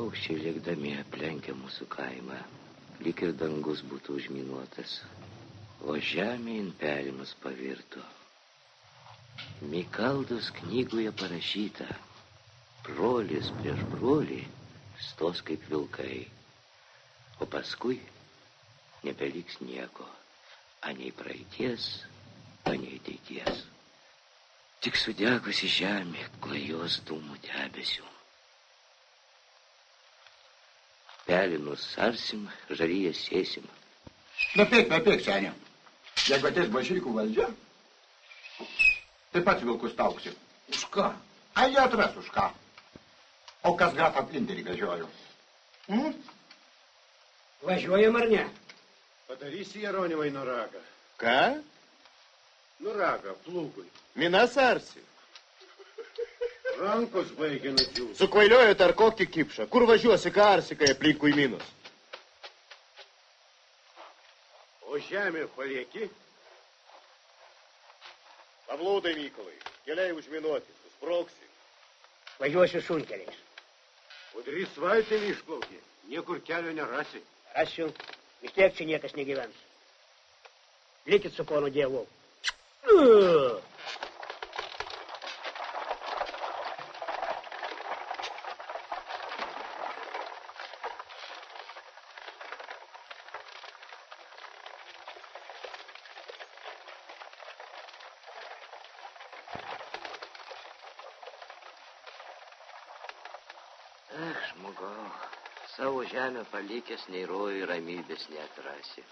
Paukščiai lėkdami aplenkia mūsų kaimą, lyg ir dangus būtų užminuotas, o žemėn pelimus pavirto. Mikaldos knygoje parašyta, brolis prieš brolį stos kaip vilkai, o paskui nebeliks nieko, anei praeities, anei ateities. Tik sudegusi žemė klajos dūmų debesių. Pelinus sarsim, žaryjas sėsim. Nepėk, senė. Jeigu ateis bolševikų valdžia, tai pats vilkus tauksi. Už ką? Ai, jie atras už ką. O kas grafą Plinterį vežiojo? Važiuojam ar ne? Padarysi Jeronimai nuragą. Ką? Nuragą plūgui. Minas arsi. Rankos baigia nudžiūti. Sukvailiojot ar kokį kipšą? Kur važiuosi, ką arsi, kai aplinkui minus? O žemė palieki? Pavlūdai, Mykolai, keliai užminuoti, susproksi. Važiuosiu šunkeliais. Udrys valtimi išplaukė, niekur kelio nerasi. Rasiu, vis tiek čia niekas negyvens. Likit su ponu Dievu. Žmogau, savo žemę palikęs nei rojų ramybės neatrasi.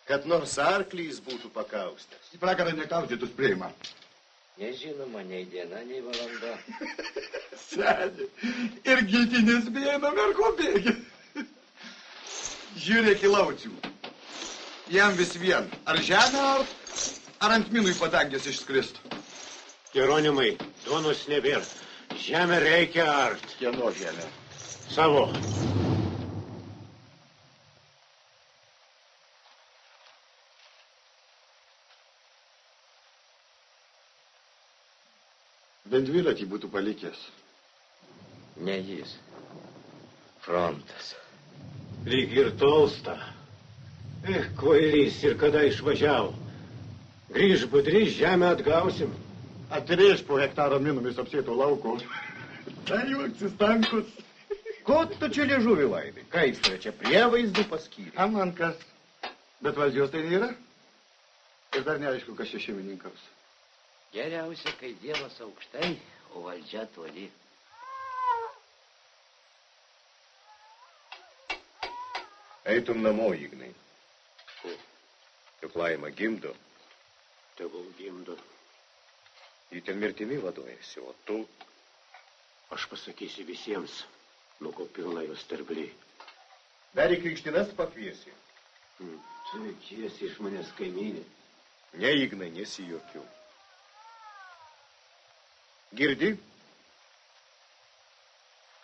Kad nors arklys būtų pakaustęs. Į pragarą nekaustytus priima. Nežinoma, nei diena, nei valanda. Senė, ir giltinės bėja nuo merko bėgi. Žiūrėk į laucių. Jam vis vien, ar žemę ar ant minų į padangės išskristų. Jeronimai, duonos nebėra. Žemę reikia art. Kieno žemė? Savo. Bent dviratį būtų palikęs. Ne jis. Frontas. Lyg ir tolsta. Kvailys ir kada išvažiavo. Grįž budrys, žemę atgausim. Atrėž po hektaro minumis apsėto lauko. Tai juoksis tankus. Ko tu čia liežuvį laidai? Kaip čia prievaizdų paskyrė? A man kas? Bet valdžios tai nėra. Ir dar neaišku, kas čia šeimininkaus. Geriausia, kai Dievas aukštai, o valdžia toli. Eitum namo, Ignai. Juk Laima gimdo. Tegul gimdo. Ji ten mirtimi vaduojasi, o tu? Aš pasakysiu visiems, nu ko pilna jos terbliai. Dar į krikštinas pakviesi. Tai kiesi iš manęs kaimynė. Ne, Ignai, nesijuokiu. Girdi?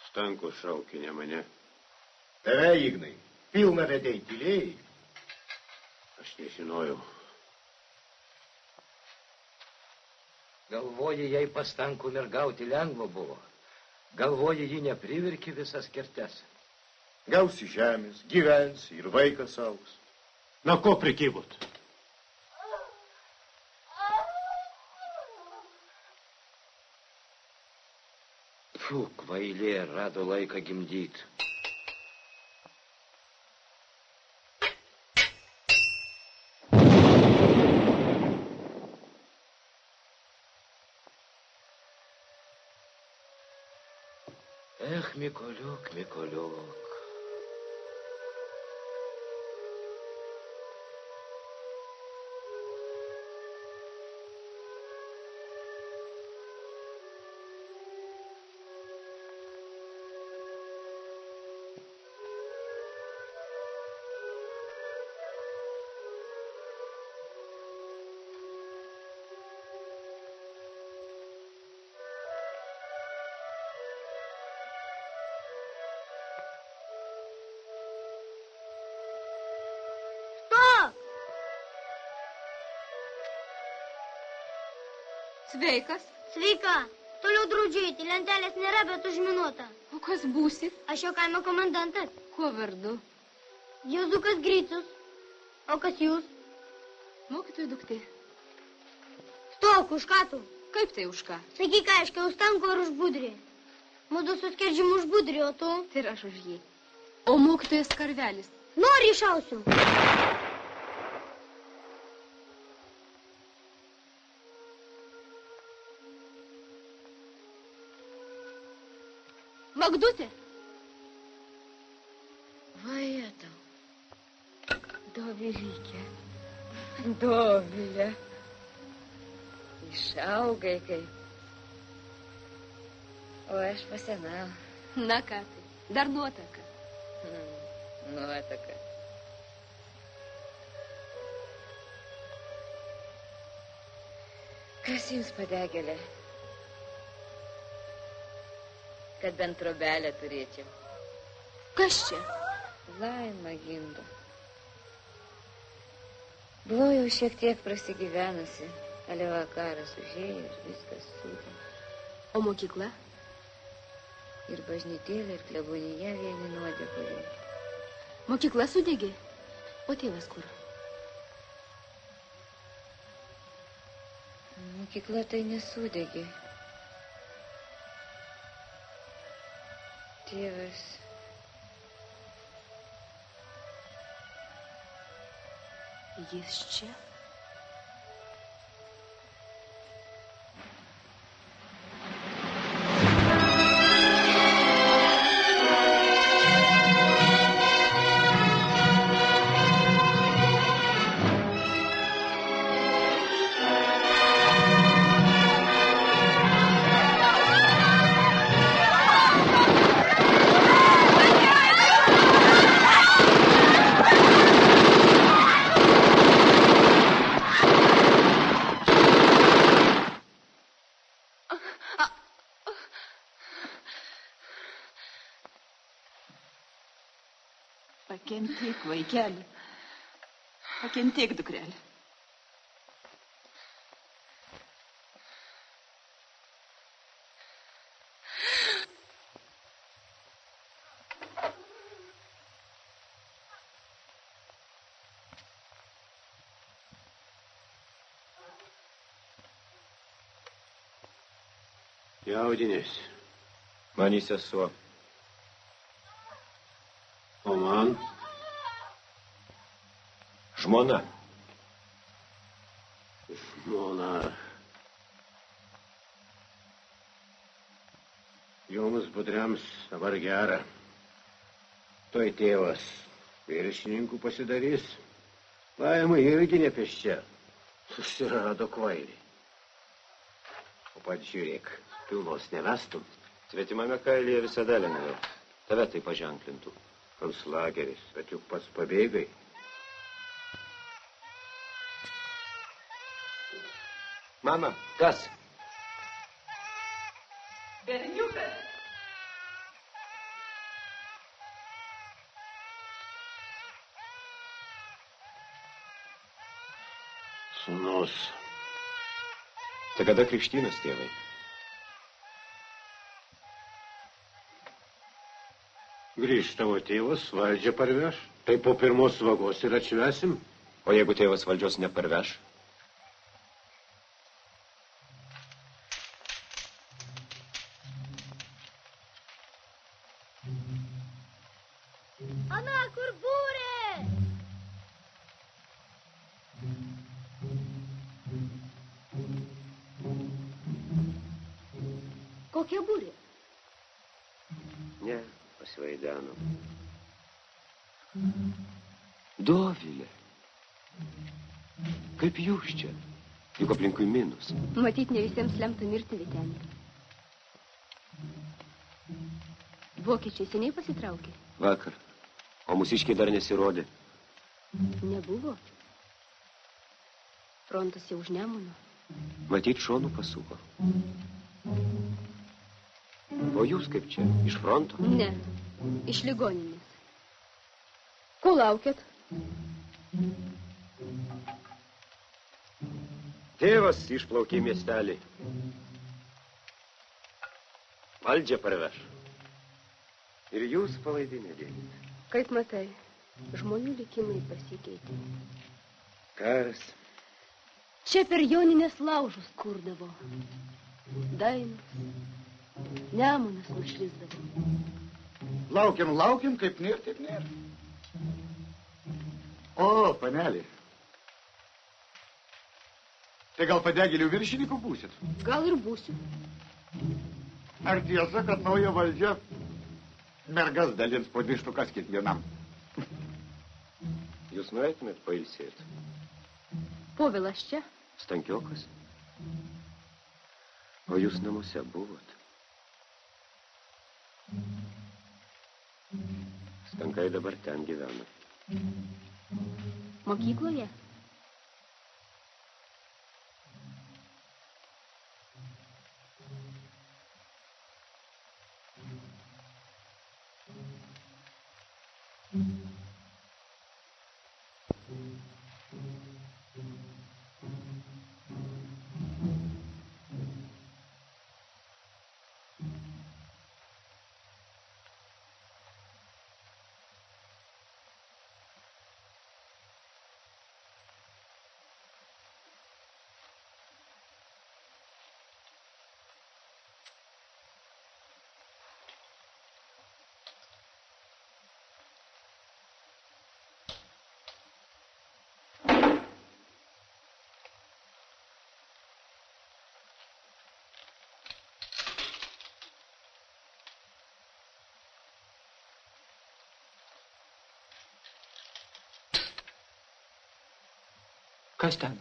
Stankus šaukė, ne mane. Tave, Ignai, pilna vedei tylėjai. Aš nežinojau. Galvoji, jei pastankų mergauti lengva buvo. Galvoji, ji neprivirki visas kertes. Gausi žemės, gyvensi ir vaikas augs. Na ko prikibot? Fū, kvailė, rado laiką gimdyt. Mikoliuk, Mikoliuk. Sveikas. Sveika. Toliau draudžiu eiti, lentelės nėra, bet užminuota. O kas būsi? Aš jo kaimo komendantas. Kuo vardu? Juozukas Gricius. O kas jūs? Mokytojų duktė. Stok, už ką tu? Kaip tai už ką? Sakyk, aiškiai, už tanko ar už budrį? Mudu suskerdžiam už budrį, o tu? Tai ir aš už jį. O mokytojas Karvelis? Nori išausiu. Magdutė? Vajetau. Dovilykė. Dovilė. Išaugai kaip. O aš pasenau. Na ką tai, dar nuotaka. Nuotaka. Kas jums padegėlė? Kad bent trobelę turėčiau. Kas čia? Laima gimdo. Buvau jau šiek tiek prasigyvenusi, ale vakaras užėjo ir viskas sudė. O mokykla? Ir bažnytėlė, ir klebonija vieni nuodėguliai. Mokykla sudegė? O tėvas kur? Mokykla tai nesudegė. Tėvas. Jis čia? Pakentėk, vaikeli. Pakentėk, dukrelė. Jaudinės. Man į sesuo. O man? Žmona. Žmona. Jums budriams dabar gera. Toj tėvas viršininkų pasidarys. Laima irgi nepėsčia. Susirado kvailį. O pat žiūrėk, pilnos nevestum. Svetimame kailyje visada lengviau. Tave tai paženklintų. Konclageris, bet juk pats pabėgai. Mama, kas? Berniukas. Sūnus. Tai kada krikštynas, tėvai? Grįž tavo tėvas, valdžią parveš. Tai po pirmos vagos ir atšvesim. O jeigu tėvas valdžios neparveš? Ana, kur būrė? Kokia būrė? Ne, pasvaideno. Dovilė. Kaip jūs čia? Juk aplinkui minus. Matyt, ne visiems lemta mirti, Vytenė. Vokiečiai seniai pasitraukė? Vakar. O mūsiškiai dar nesirodė. Nebuvo. Frontas jau už Nemuno. Matyt, šonu pasuko. O jūs kaip čia? Iš fronto? Ne, iš ligoninės. Ko laukiat? Tėvas išplaukė į miestelį. valdžią parveš. Ir jūs palaidinę dėkite. Kaip matai, žmonių likimai pasikeitė. Karas. Čia per Joninės laužus kurdavo. Dainos. Nemunas nušvisdavo. Laukiam, kaip nėr, taip nėr. O, panelė. Tai gal padegėlių viršininkų būsit? Gal ir būsiu. Ar tiesa, kad nauja valdžia mergas dalins po 2 štukas kiekvienam? Jūs norėtumėt pailsėti? Povilas čia? Stankiokas. O jūs namuose buvot? Stankai dabar ten gyvena. Mokykloje? Kas ten?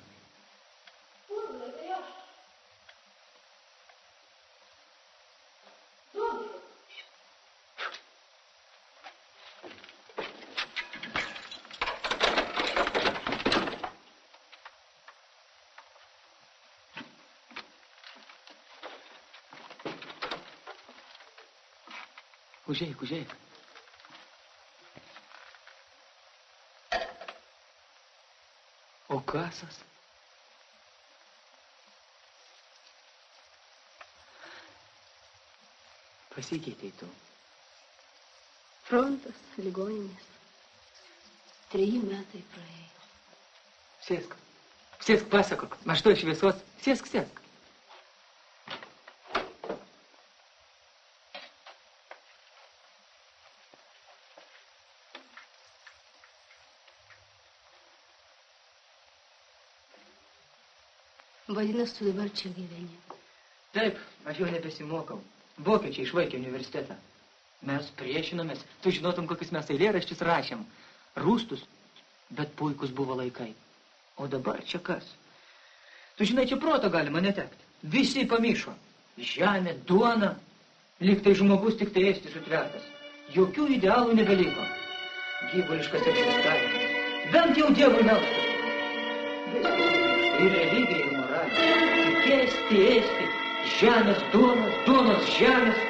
Užeik. O kasas? Pasikeitei tu. Frontas, ligoninės. 3 metai praėjo. Sėsk, pasakok. Aš to šviesos. Sėsk. Vadinasi, tu dabar čia gyveni. Taip, aš jau nebesimokau. Vokiečiai išvaikė universitetą. Mes priešinomės. Tu žinotum, kokius mes eilėraščius rašėm. Rūstus, bet puikus buvo laikai. O dabar čia kas? Tu žinai, čia proto galima netekti. Visi pamyšo. Žemė, duona. Lyg tai žmogus tik tai ėsti sutvertas. Jokių idealų nebeliko. Gyvuliškas egzistavimas. Bent jau Dievui melstas. Ir religija, ir moralė. Tik ėsti. Žemės, duonos, žemės.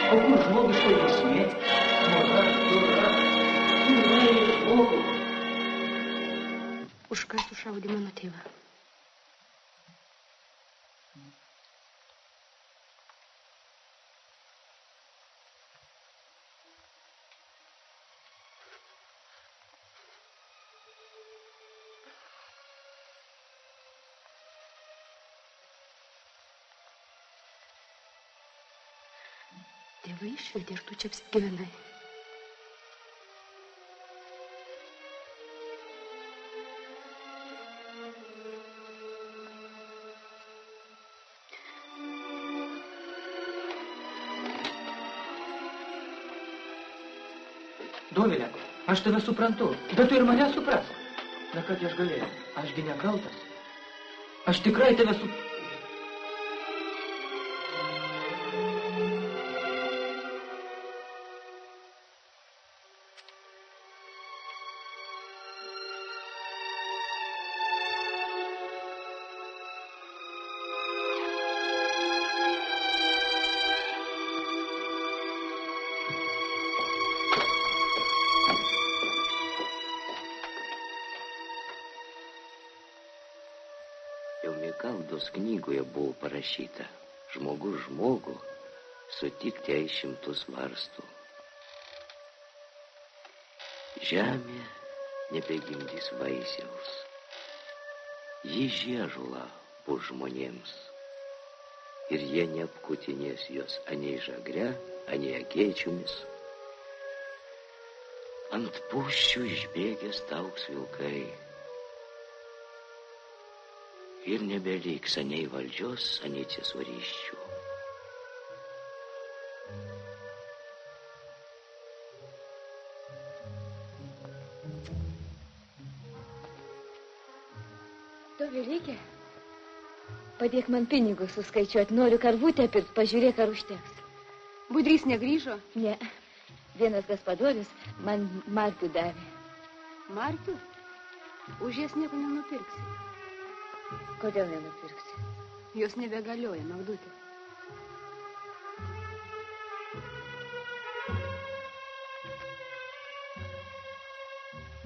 O kur žmogiško esmė? Mora, kur meilė žmogų? Už ką sušaudė mano tėvą? Tėvai išvedė ir tu čia apsigyvenai. Dovilė, aš tave suprantu, bet tu ir mane suprask. Na, kad aš galėjau, ašgi nekaltas. Aš tikrai tave suprantu. Jau Mikaldos knygoje buvo parašyta: žmogus žmogų sutikti jai 100 varstų. Žemė nebegimdys vaisiaus. Ji žiežula bus žmonėms. Ir jie neapkutinės jos anei žagre, anei akėčiomis. Ant puščių išbėgęs tauks vilkai. Ir nebeliks anei valdžios, anei ciesoriščių. Dovilykė, padėk man pinigus suskaičiuoti. Noriu karvutę pirkt, pažiūrėk, ar užteks. Budrys negrįžo? Ne, vienas gaspadorius man markių davė. Markių? Už jas nieko nenupirksi. Kodėl nenupirksi? Jos nebegalioja, Magdutė.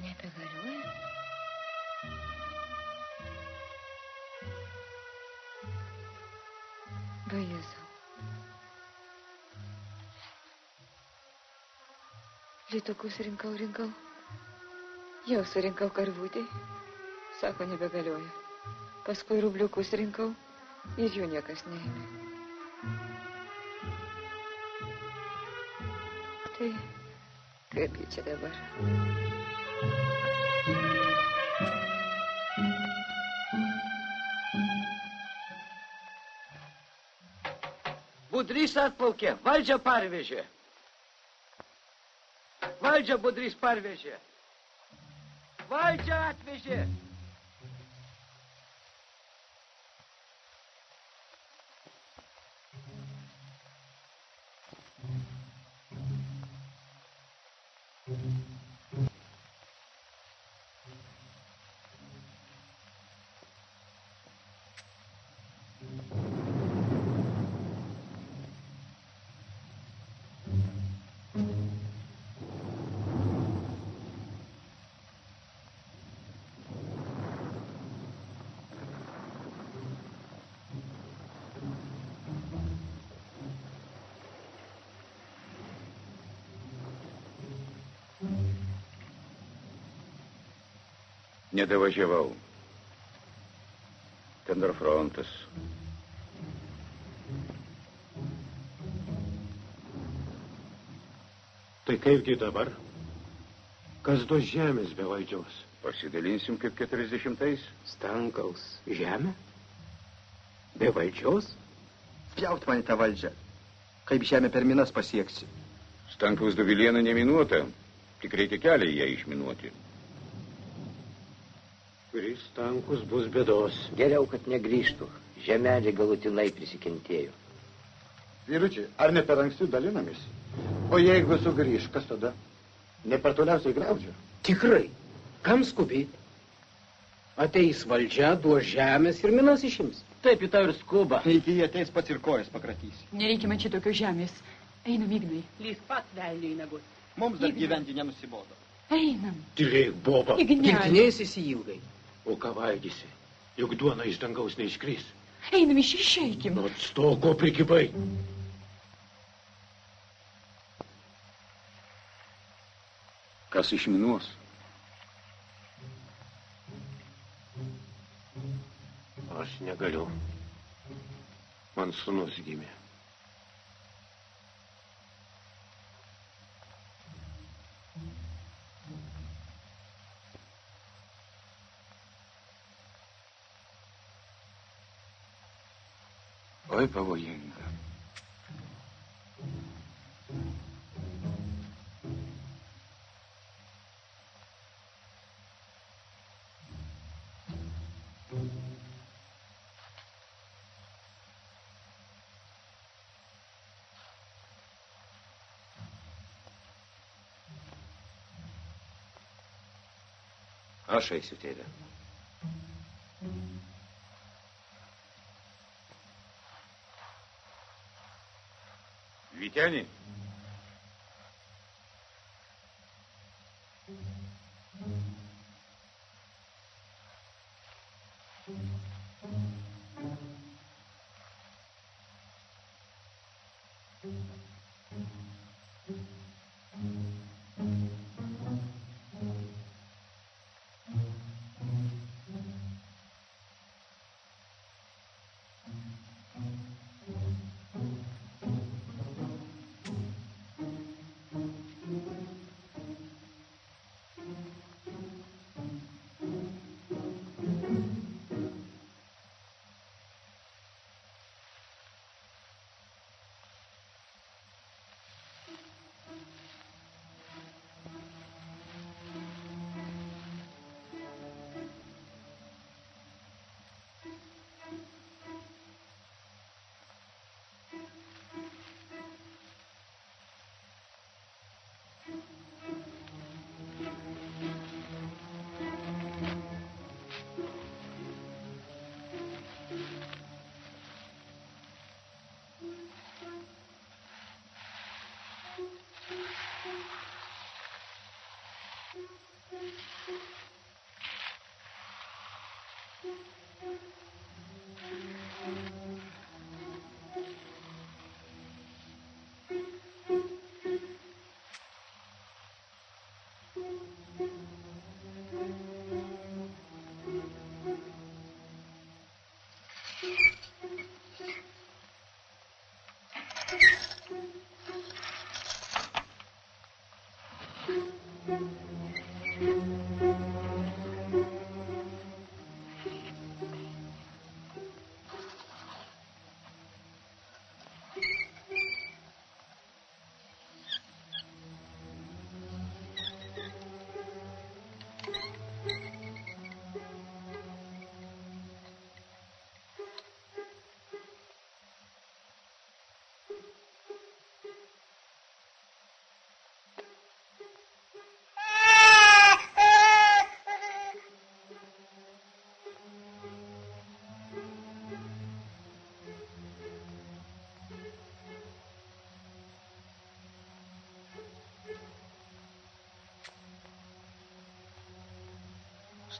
Nebegalioja? Baisu. Litukus rinkau. Jau surinkau karvutį. Sako, nebegalioja. Paskui rubliukus rinkau ir jų niekas neėmė. Tai kaipgi čia dabar? Budrys atplaukė, valdžią parvežė. Valdžią Budrys parvežė. Valdžią atvežė. Nedavažiavau. Ten dar frontas. Tai kaipgi dabar? Kas duos žemės be valdžios? Pasidalinsim kaip 40-ais. Stankaus žemę? Be valdžios? Pjaut man į tą valdžią. Kaip žemę per minas pasieksi. Stankaus Dovilėna neminuota. Tik reikia kelią į ją išminuoti. Kuris tankus bus bėdos. Geriau, kad negrįžtų. Žemelė galutinai prisikentėjo. Vyručiai, ar ne per anksti dalinamės? O jeigu sugrįž, kas tada? Ne per toliausiai Graužio? Tikrai. Kam skubėti? Ateis valdžia, duos žemės ir minas išims. Taip, į tą ir skuba. Iki jie ateis pats ir kojas pakratys. Nereikia man čia tokios žemės. Einam, Ignai. Lys pats velniui nagus. Mums dar gyventi nenusibodo. Einam. Tylėk, boba. Girtinėsi ilgai. O ką valgysi? Juk duona iš dangaus neiškris. Einam, išeikim. Nu, atstok, ko prikibai. Kas išminuos? Aš negaliu. Man sūnus gimė. Oi, pavojinga. Aš eisiu, tėve. Vytenį.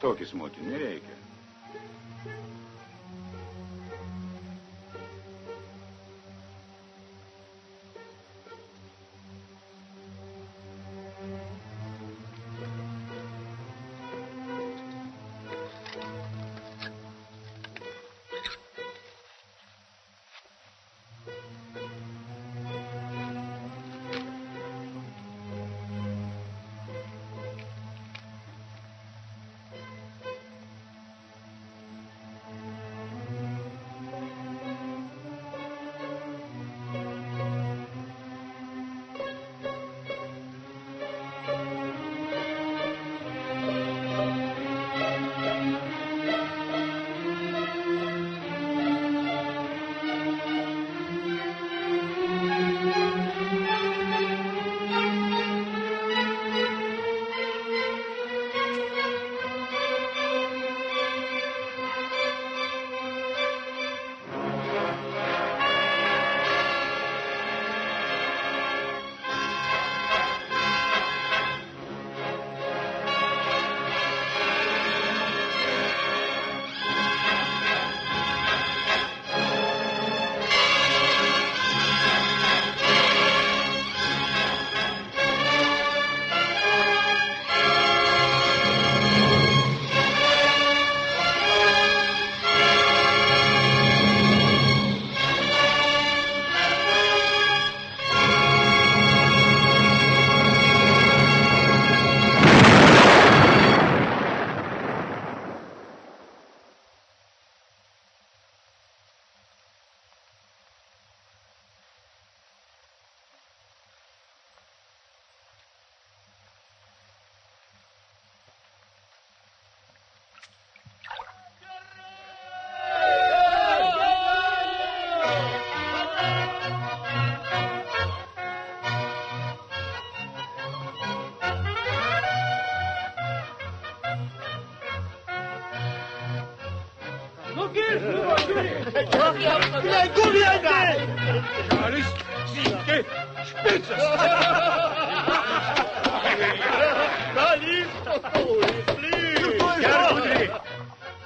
Stokis, motin, nereikia.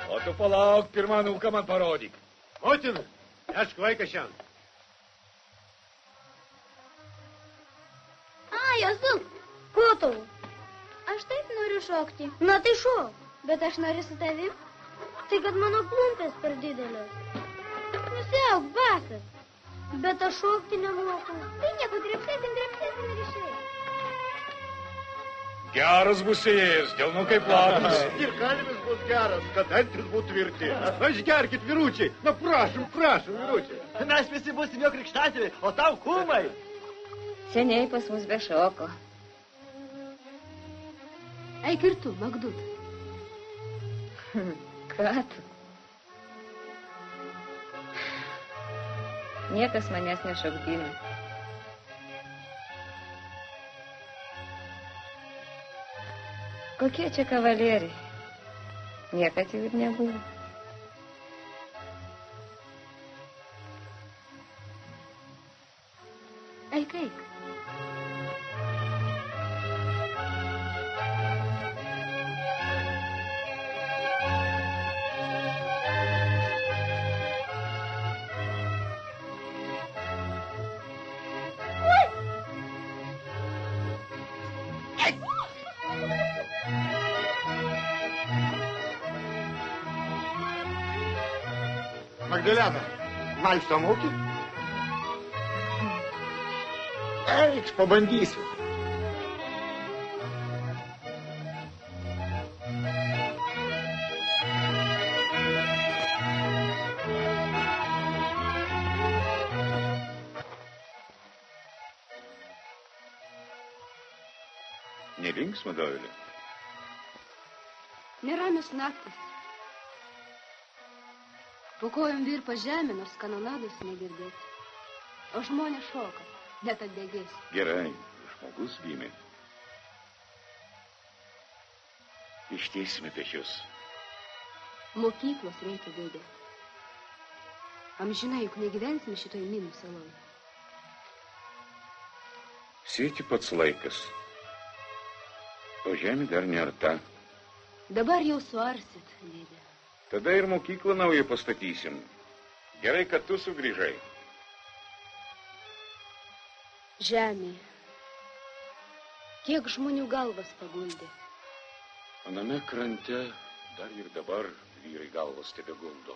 O tu palauk, pirmą nuką man parodyk. Motina, nešk vaiką šiandien. Jėzau, ko tau? Aš taip noriu šokti. Na tai šok. Bet aš noriu su tavim. Tai kad mano klumpės per didelės. Nusiauk, basas. Bet aš šokti nemoku. Tai nieko, drepsėsim ir išėjai. Geras bus ėjęs, delnukai platus. Ir kalvis bus geras, kad dantis būtų tvirti. Išgerkit, vyručiai. Na, prašom, vyručiai. Mes visi būsim jo krikštatėviai, o tau kūmai. Seniai pas mus be šoko. Eik ir tu, Magdut. Ką tu? Niekas manęs nešokdina. Kokie čia kavalieriai? Niekad jų ir nebuvo. Eik, eik. Magdalena, valsą moki? Eik, pabandysiu. Nelinksma, Dovilė? Neramios naktis. Po kojom virpa žemė, nors kanonados negirdėti. O žmonės šoka, net atdegės. Gerai, žmogus gimė. Ištiesime pečius. Mokyklos reikia, dėdė. Amžinai, juk negyvensime šitoj minų saloj. Sėti pats laikas. O žemė dar nearta. Dabar jau suarsit, dėdė. Tada ir mokyklą naują pastatysim. Gerai, kad tu sugrįžai. Žemė. Kiek žmonių galvas paguldė. Aname krante dar ir dabar vyrai galvas tebeguldo.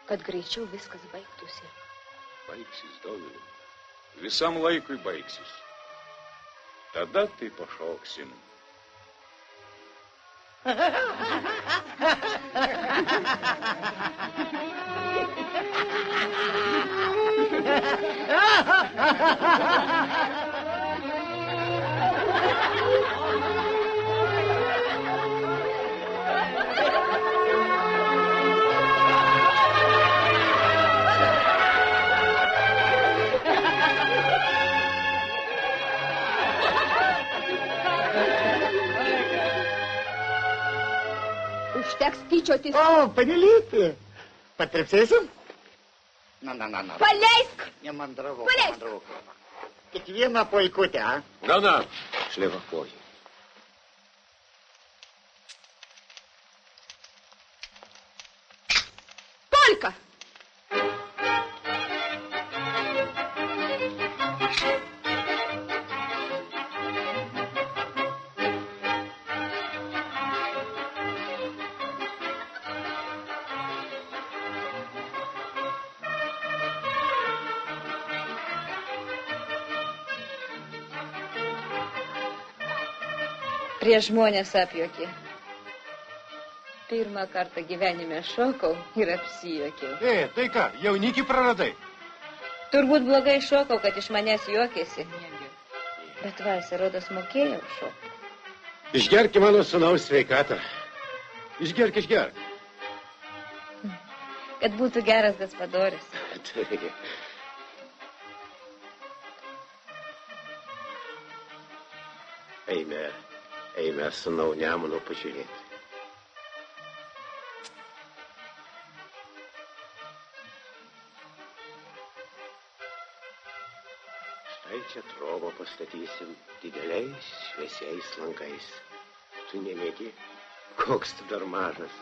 Kad greičiau viskas baigtųsi. Baigsis, Dovilė. Visam laikui baigsis. Tada tai pašoksim. Užteks tyčiotis. O, panelyti. Patrepsėsim? Na. Paleisk! Nemandravau. Paleisk! Tik vieną poikutę, a? Na. Šlevakoji. Polka! Prieš žmonės apjuokė. Pirmą kartą gyvenime šokau ir apsijuokiau. Tai ką, jaunikį praradai? Turbūt blogai šokau, kad iš manęs juokėsi. Bet Valsė, rodos, mokėjau šokti. Išgerki mano sūnaus sveikatą. Išgerk. Kad būtų geras gaspadoris. Eime, sūnau, Nemuno pažiūrėti. Štai čia trobą pastatysim dideliais šviesiais lankais. Tu nemėgi, koks tu dar mažas.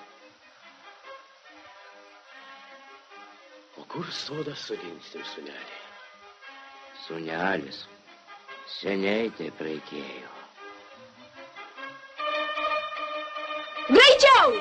O kur sodą sodinsim, sūnelį? Sūnelis. Seniai taip reikėjo. Greičiau!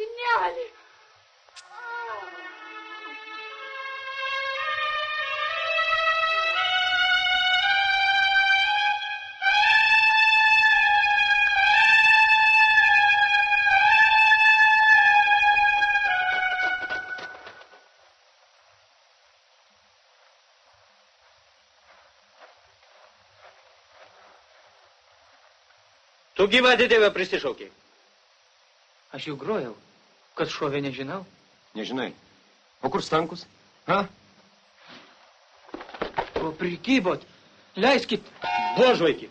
Ignelį. Tu gyvą didėvę prisišaukiai. Aš jau grojau, kad šovė nežinau. Nežinai. O kur Stankus? Ha? O prikybot. Leiskit. Buožvaikį.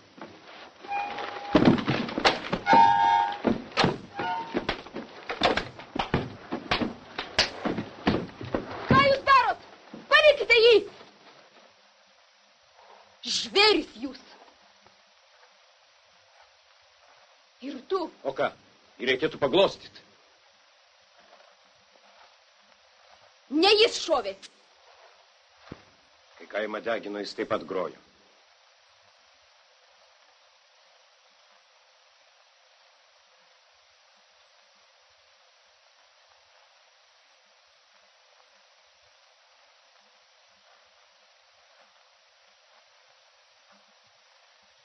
Ką jūs darot? Palikite jį! Žvėris jūs! Ir tu. O ką? Jį reikėtų paglostyti. Ne jis šovė. Kai kaimą degino, jis taip pat grojo.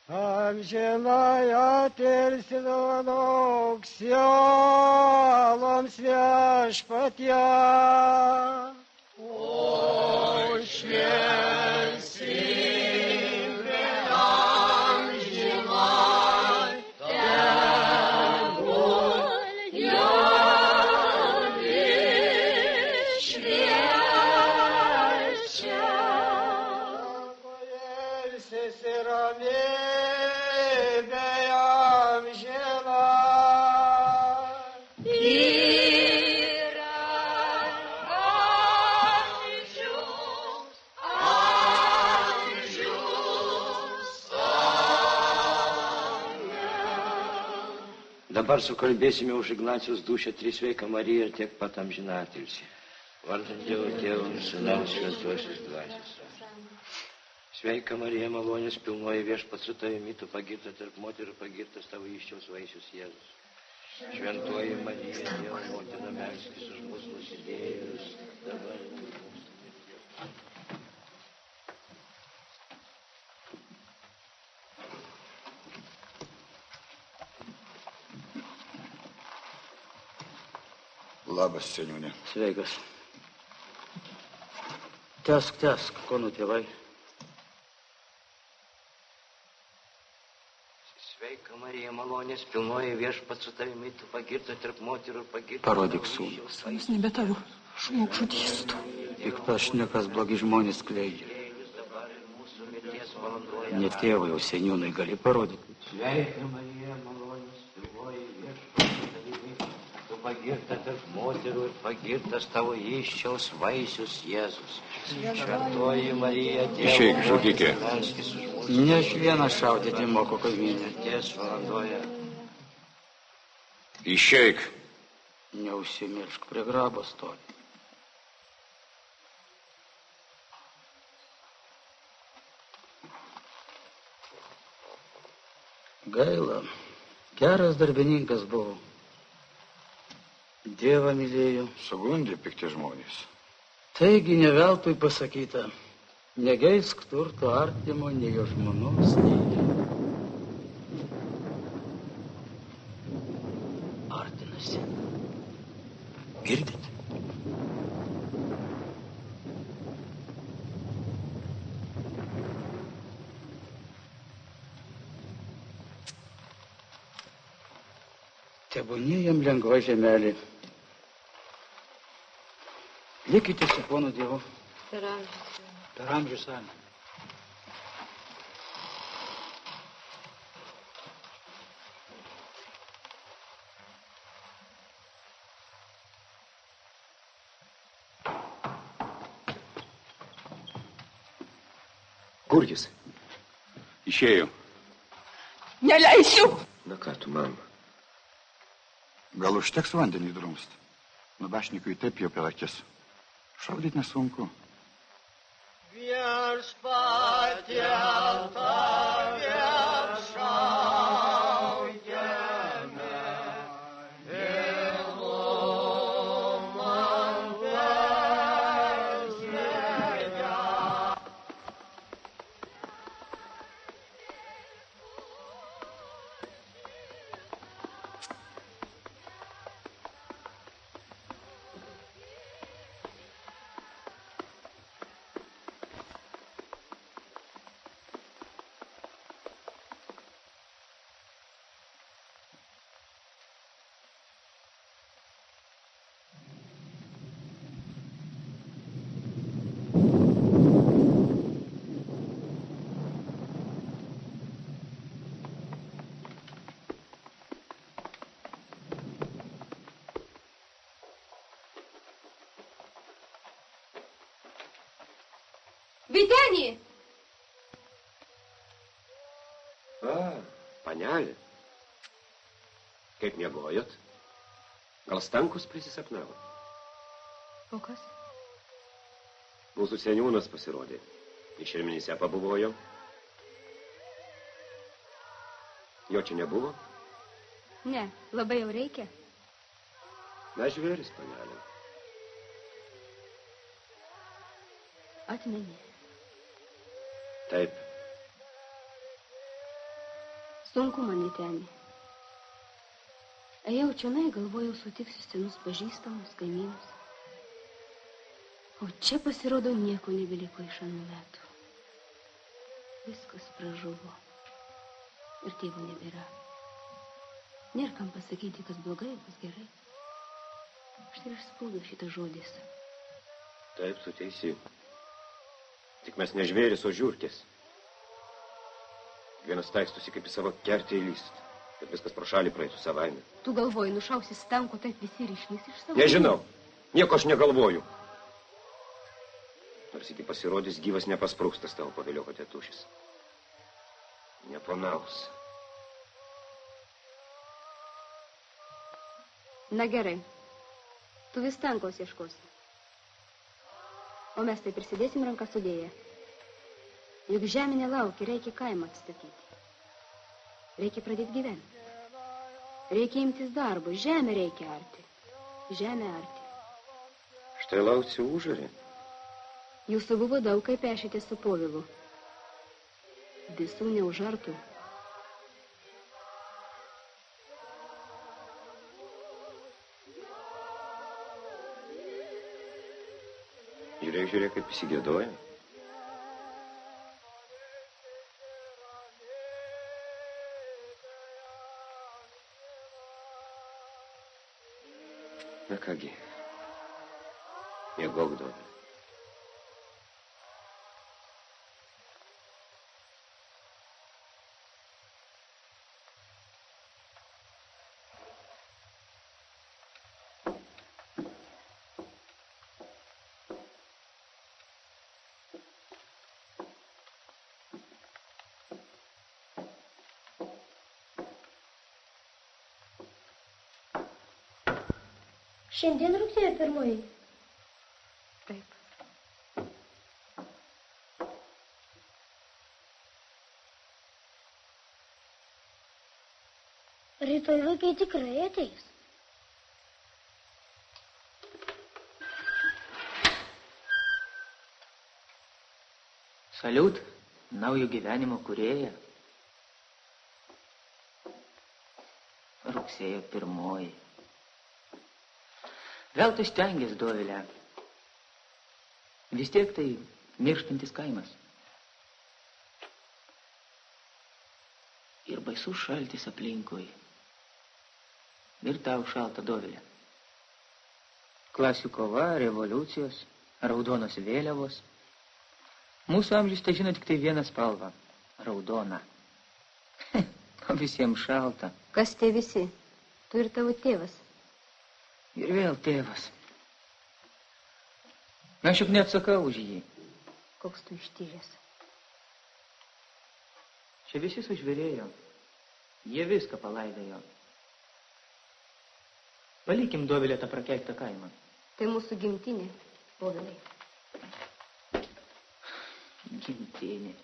Amžinąją tilsinauk sieloms viešpatie. O šviesybė amžinai tegul jomis šviečia. Pailsis ir ramybė Dabar sukalbėsime už Ignacijos dūšią Trisveiką Mariją ir tiek pat amžinatilsį. Vardant Dievo Tėvo, Sūnaus Šventosios Dvasios. Sveika Marija, malonės pilnoji, viešpats su tavimi, tu pagirta tarp moterų, pagirtas tavo įsčiaus vaisius Jėzus. Šventoji Marija, Dievo motina, melskis už mus nusidėjus dabar. Labas, seniūnė. Sveikas. Tęsk, konų tėvai. Sveika Marija, malonės pilnoji, viešpats su tavimi, tu pagirta tarp moterų ir pagirta. Parodyk sūnų. Sūnus nebe tavo žmogžudystų. Piktas šnekas blogi žmonės skleidžia. Ne tėvai, o seniūnai gali parodyti. Sveika Marija, malonės pilnoji, viešpats su tavimi, tu pagirta tarp moterų ir pagirtas tavo įsčiaus vaisius Jėzus. Šventoji Marija, Dievo Išeik, žudikė. melskis už mūsų. Ne aš vienas šaudyti moku kaimynę. Ties valandoje. Išeik. Neužsimiršk, prie grabo stovi. Gaila, geras darbininkas buvo. Dievą mylėjo. Sugundė pikti žmonės. Taigi ne veltui pasakyta, negeisk turto artimo, nei jo žmonos, nei. Artinasi. Girdit? Tebūnie jam lengva žemelė. Likite su ponu Dievu. Per amžius. Per amžius, amen. Kur jis? Išėjo. Neleisiu. Na ką tu, mama? Gal užteks vandenį drumsti? Nubašnikui taip jau per akis. Šaudyt nesunku. Viešpatie tave šaukėme, man versmėje. Vytenį! Panelė. Kaip miegojot? Gal Stankus prisisapnavo? O kas? Mūsų seniūnas pasirodė. Iš Šermenyse pabuvojo. Jo čia nebuvo? Ne, labai jau reikia. Na, žvėris, panelė. Atmeni. Taip. Sunku man Vytenį. Ėjau čionai, galvojau sutiksiu senus pažįstamus, kaimynus. O čia pasirodo nieko nebeliko iš anų metų. Viskas pražuvo. Ir tėvo nebėra. Nėra kam pasakyti, kas blogai, kas gerai. Štai ir spaudo šitas žodis. Taip, tu teisi. Tik mes ne žvėris, o žiurkės. Vienas taikstusi kaip į savo kertį įlyst, kad viskas pro šalį praeitų savaime. Tu galvoji, nušausi Stanko, taip visi ir išlys iš savo... Nežinau, nieko aš negalvoju. Nors iki pasirodys gyvas nepasprūstas tavo pavilioko tėtušis. Nepanaus. Na gerai, tu vis Stankos ieškosi. O mes tai prisidėsim ranką sudėję. Juk žemė nelaukia, reikia kaimą atstatyti. Reikia pradėti gyventi. Reikia imtis darbo, žemę reikia arti. Žemę arti. Štai lauci užarį. Jūsų buvo daug, kai pešėte su Povilu. Visų neužartų. Žiūrėk, kaip įsigėdoja. Na kągi, miegok dobre. Šiandien rugsėjo 1. Taip. Rytoj vaikai tikrai ateis. Saliut, naujo gyvenimo kūrėja. Rugsėjo 1. Vėl tu stengies, Dovilė. Vis tiek tai mirštantis kaimas. Ir baisus šaltis aplinkui. Ir tau šalta, Dovilė. Klasių kova, revoliucijos, raudonos vėliavos. Mūsų amžius tai žino tik tai vieną spalvą – raudona. O visiems šalta. Kas tie visi? Tu ir tavo tėvas. Ir vėl tėvas. Aš juk neatsakau už jį. Koks tu ištyręs. Čia visi sužvėrėjo. Jie viską palaidojo. Palikim Dovilę tą prakeiktą kaimą. Tai mūsų gimtinė, Povilai. Gimtinė.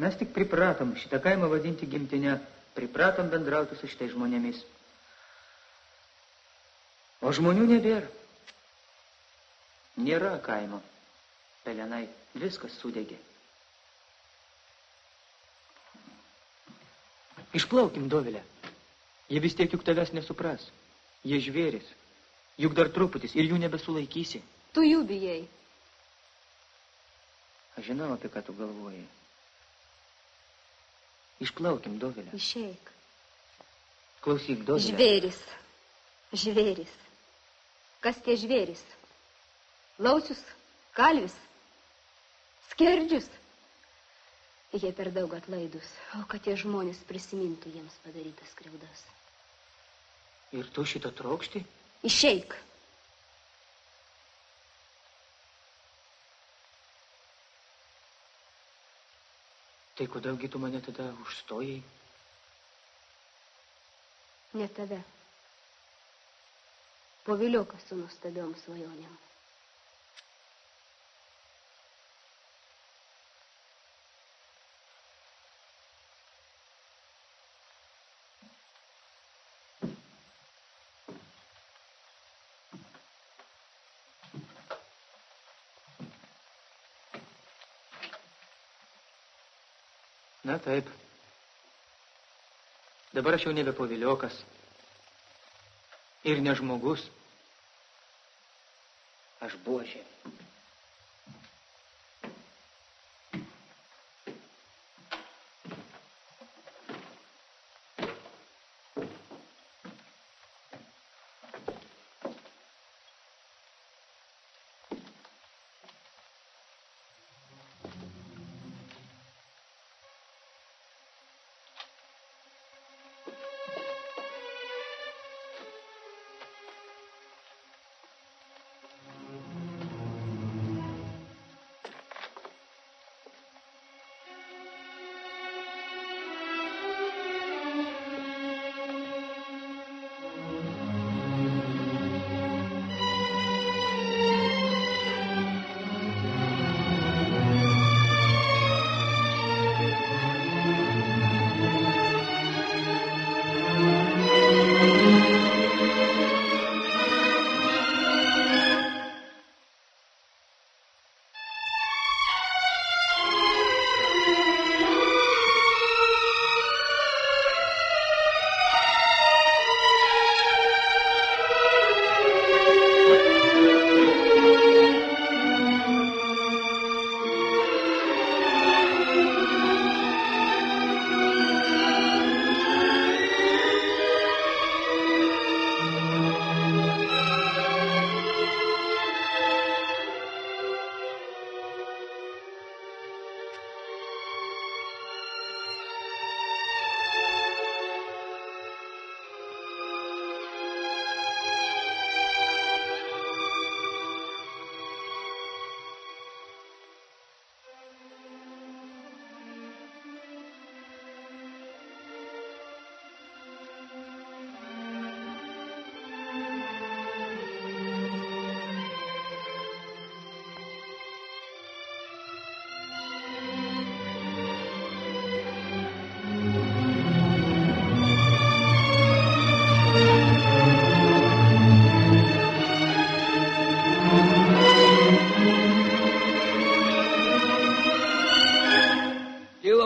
Mes tik pripratom šitą kaimą vadinti gimtinę, pripratom bendrauti su šitais žmonėmis. O žmonių nebėra. Nėra kaimo. Pelenai, viskas sudegė. Išplaukim, Dovilę. Jie vis tiek juk tavęs nesupras. Jie žvėris. Juk dar truputis ir jų nebesulaikysi. Tu jų bijai. Aš žinau, apie ką tu galvoji. Išplaukim, Dovilę. Išeik. Klausyk, Dovilę. Žvėris. Žvėris. Kas tie žvėris? Laucius? Kalvis? Skerdžius? Jie per daug atlaidus, o kad tie žmonės prisimintų jiems padarytas skriaudas. Ir tu šitą trokšti? Išeik. Tai kodėlgi tu mane tada užstojai? Ne tave. Poviliokas su nuostabiom svajonėm. Na taip. Dabar aš jau nebe poviliokas. Ir ne žmogus. Aš buožė.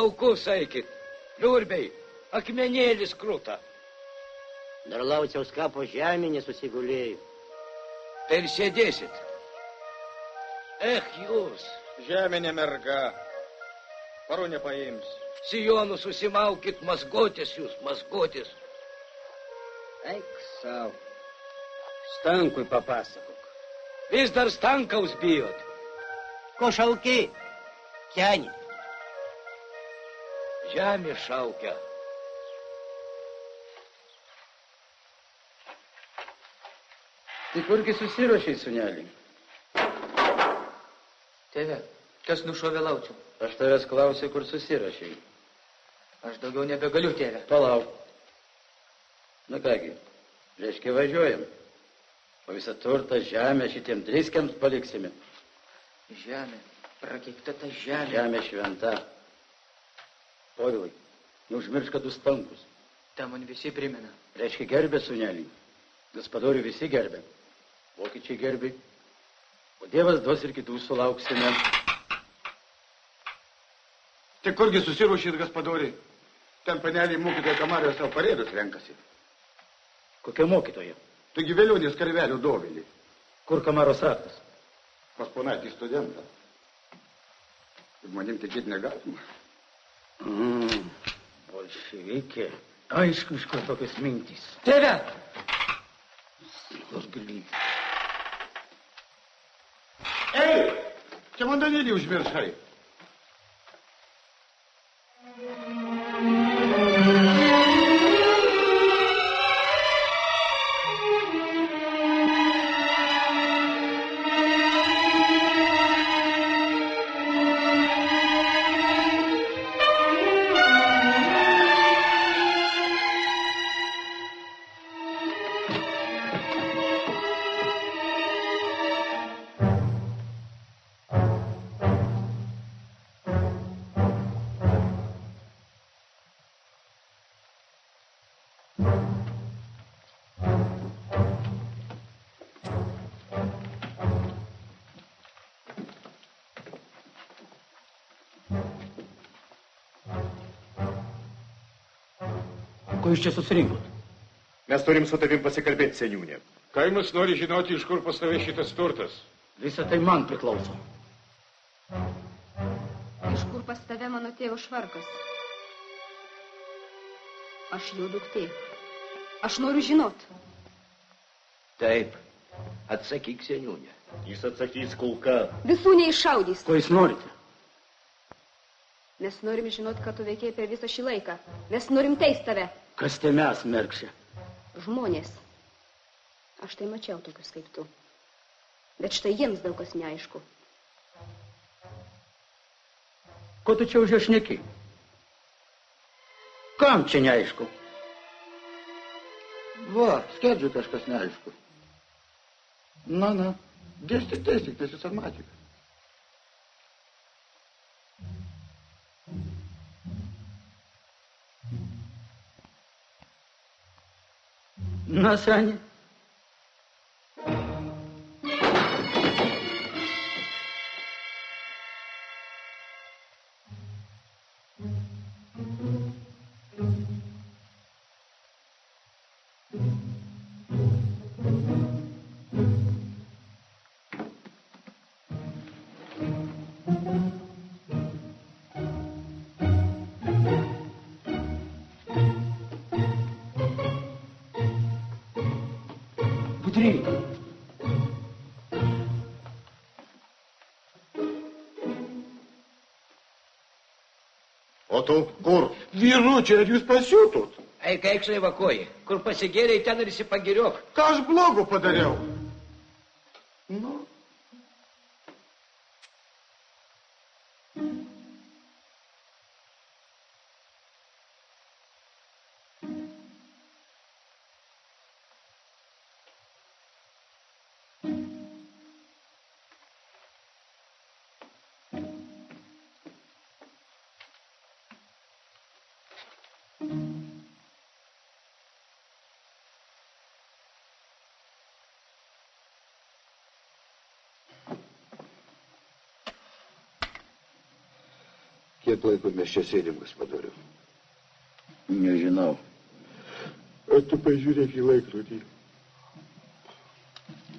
laukus eikit. Liurbiai, akmenėlis krūta. Dar Lauciaus kapo žemė nesusigulėjo. Tai ir sėdėsit. Jūs. Žemė nemerga. Paru nepaims. Sijonų susimaukit, mazgotis jūs, mazgotis. Eik savo. Stankui papasakok. Vis dar Stankaus bijot. Ko šauki? Seni. Žemė šaukia. Tai kurgi susiruošiai, sūnelį? Tėve, kas nušovė Laucių? Aš tavęs klausiu, kur susirašiai. Aš daugiau nebegaliu, tėve. Palauk. Na kągi, reiškia važiuojam. O visą turtą žemę šitiem driskiams paliksime. Žemė, prakeikta ta žemė. Žemė šventa. Povilai, neužmiršk, kad tu Stankus. Ta man visi primena. Reiškia gerbė, sūnelį. Gaspadorių visi gerbė. Vokiečiai gerbė. O Dievas duos ir kitų sulauksime. Tai kurgi susiruošit, gaspadoriai? Ten paneliai mokytoja Kamarijos savo parėdus renkasi. Kokia mokytoja? Taigi vėlionės karvelių dovilį. Kur Kamaros raktas? Pas ponatį studentą. Ir manim tikėti negalima. Bolševikė. Aišku, iš kur tokios mintys. Tėve! Tos gali. Ei! Čia mandanėlį užmiršai. Ko jūs čia susirinkot? Mes turim su tavim pasikalbėti, seniūnė. Kaimas nori žinoti, iš kur pas tave šitas turtas. Visa tai man priklauso. Iš kur pas tave mano tėvo švarkas? Aš jo duktė. Aš noriu žinot. Taip, atsakyk, seniūnė. Jis atsakys kulka. Visų neiššaudys. Ko jūs norite? Mes norim žinot, ką tu veikiai per visą šį laiką. Mes norim teist tave. Kas tai mes, merkšė? Žmonės. Aš tai mačiau tokius kaip tu. Bet štai jiems daug kas neaišku. Ko tu čia už ją šneki? Kam čia neaišku? Va, skerdžiu kažkas neaišku. Na, dėstyk, tai informatika. Na, seni. Gudry. O tu kur? Vyručiai, ar jūs pasiutot? Eik, eikšlai vakoji. Kur pasigėrėjai, ten ir įsipagiriok. Ką aš blogo padariau? Nu. Kiek laiko mes čia sėdim, Gaspadoriau? Nežinau. O tu pažiūrėk į laikrodį.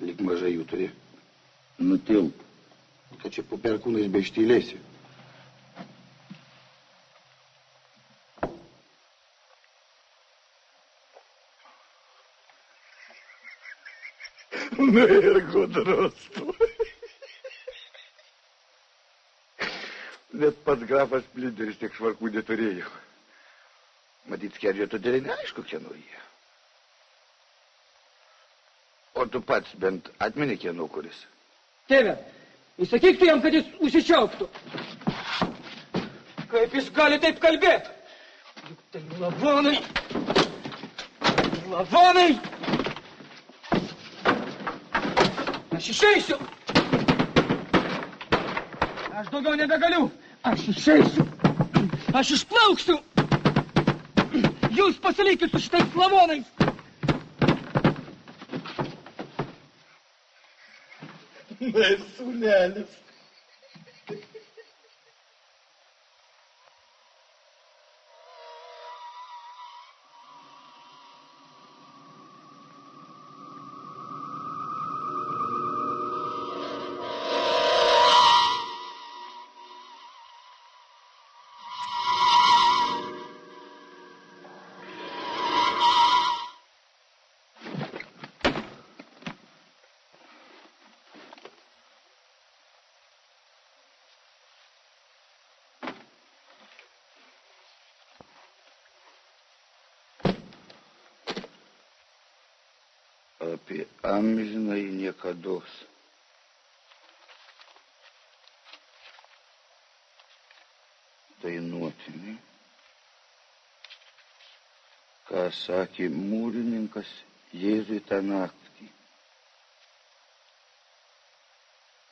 Lyg mažai jų turi. Nutilp. Kad čia po perkūnais be ištylėsi. Na ir gudrus tu. Net pats grafas Plinderis tiek švarkų neturėjo. Matyt, skerdžio todėl neaišku, kieno jie. O tu pats bent atmeni, kieno kuris? Tėve, įsakyk tu jam, kad jis užsičiauptų. Kaip jis gali taip kalbėti? Juk tai lavonai. Lavonai! Aš išeisiu. Aš daugiau nebegaliu. Aš išeisiu. Aš išplauksiu. Jūs pasilikit su šitais lavonais. Na, sūnelis. Apie amžinai niekados. Dainuoti, ne? Ką sakė mūrininkas Jėzui tą naktį.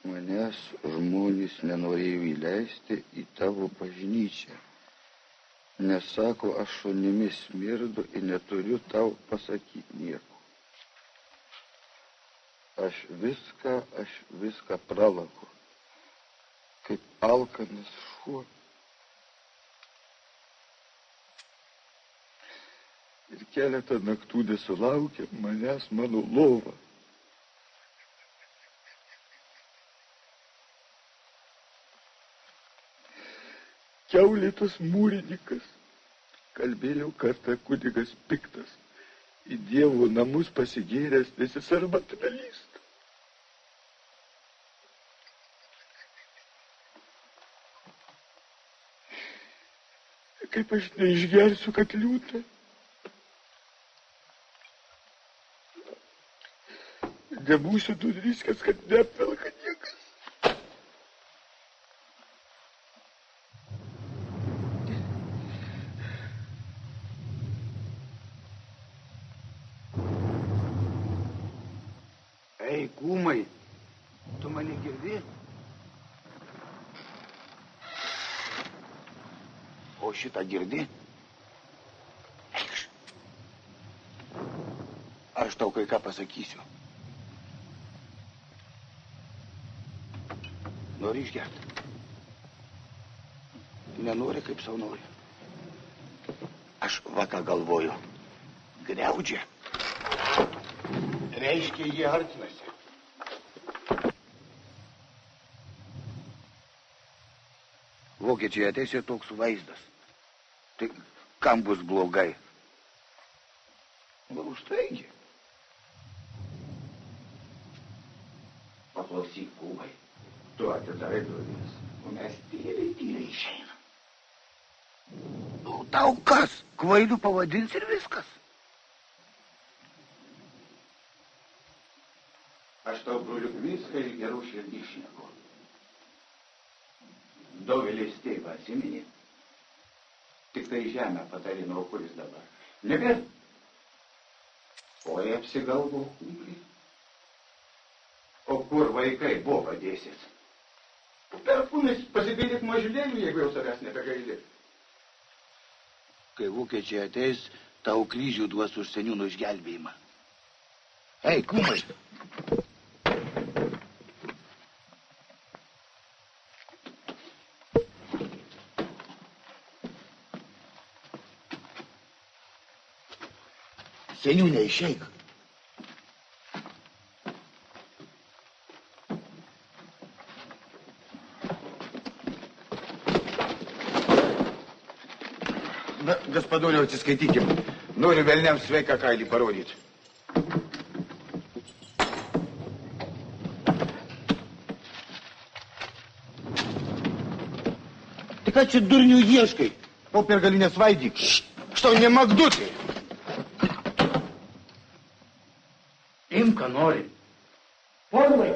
Manęs žmonės nenorėjo įleisti į tavo bažnyčią. Nes sako, aš šunimis smirdu ir neturiu tau pasakyti nieko. Aš viską pralaku, kaip alkanas šuo. Ir keletą naktų nesulaukė manęs mano lova. Kiaulėtas mūrininkas, kalbėjo kartą kunigas piktas, į Dievo namus pasigėręs nesisarmatmelys. Kaip aš neišgersiu, kad liūta. Nebūsiu nudriskęs, kad neapvelka niekas. Ei, kūmai, tu mane girdi? O šitą girdi? Eikš. Aš tau kai ką pasakysiu. Nori išgerti? Nenori, kaip sau nori. Aš ką galvoju. Griaudžia. Reiškia, jie artinasi. Vokiečiai ateis ir toks vaizdas. Tai kam bus blogai? Va už taigi. Paklausyk, kūmai. Tu atidarai duris, o mes tyliai išeinam. Nu, tau kas? Kvailiu pavadins ir viskas. Aš tau, broliuk, viską ir gerų širdį šneku. Daugelis tėvą atsimeni. Tik tai žemę patarino, kuris dabar. Nebėr. Oi, apsigalvo, kūmai. O kur vaikai buvo padėsit? Perkūnais pasigaidyk mažylėlių, jeigu jau savęs nebegaili. Kai vokiečiai ateis, tau kryžių duos už seniūnų išgelbėjimą. Ei, kūmai! Seniūnė, išeik. Na, gaspadoriau, atsiskaitykim. Noriu velniams sveiką kailį parodyti. Tai ką čia durnių ieškai? Po pergalinės vaidyk. Što ne Magdutė? Imk, ką nori. Povilai.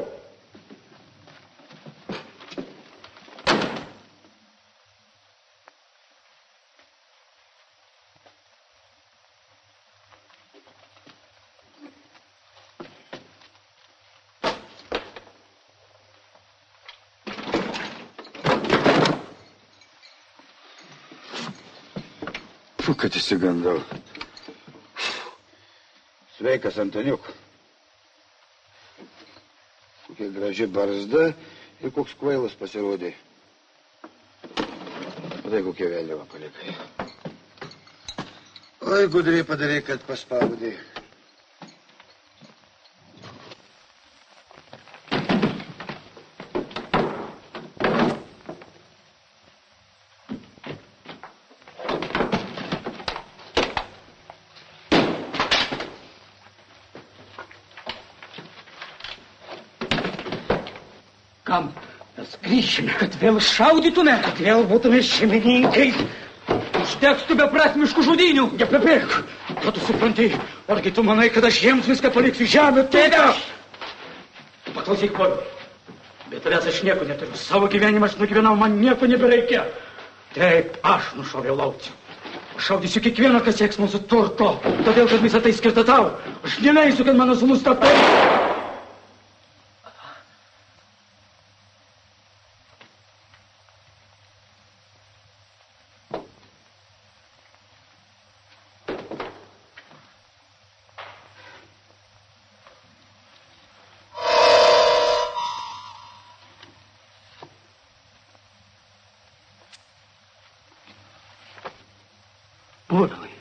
Kad įsigandau. Sveikas, Antoniuk. Kokia graži barzda ir koks kvailas pasirodė. Tai kokia vėliava palikai. Oi, gudriai padarė, kad paspaudė. Kam? Mes grįšime, kad vėl šaudytume, kad vėl būtume šeimininkai. Užteks tų beprasmiškų žudynių. Nepabėg. Ką tu supranti? Argi tu manai, kad aš jiems viską paliksiu žemę? Tėda! Paklausyk, Povilai. Bet tavęs aš nieko neturiu. Savo gyvenimą aš nugyvenau, man nieko nebereikia. Taip, aš nušoviau laukti. Šaudysiu kiekvieną, kas sieks mūsų turto. Todėl, kad visą tai skirta tau. Aš neleisiu, kad mano sūnus taptų. Povilai.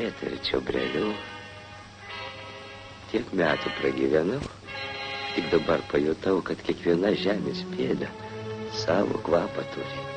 skėta ir čiobreliu. Tiek metų pragyvenau, tik dabar pajutau, kad kiekviena žemės pėda savo kvapą turi.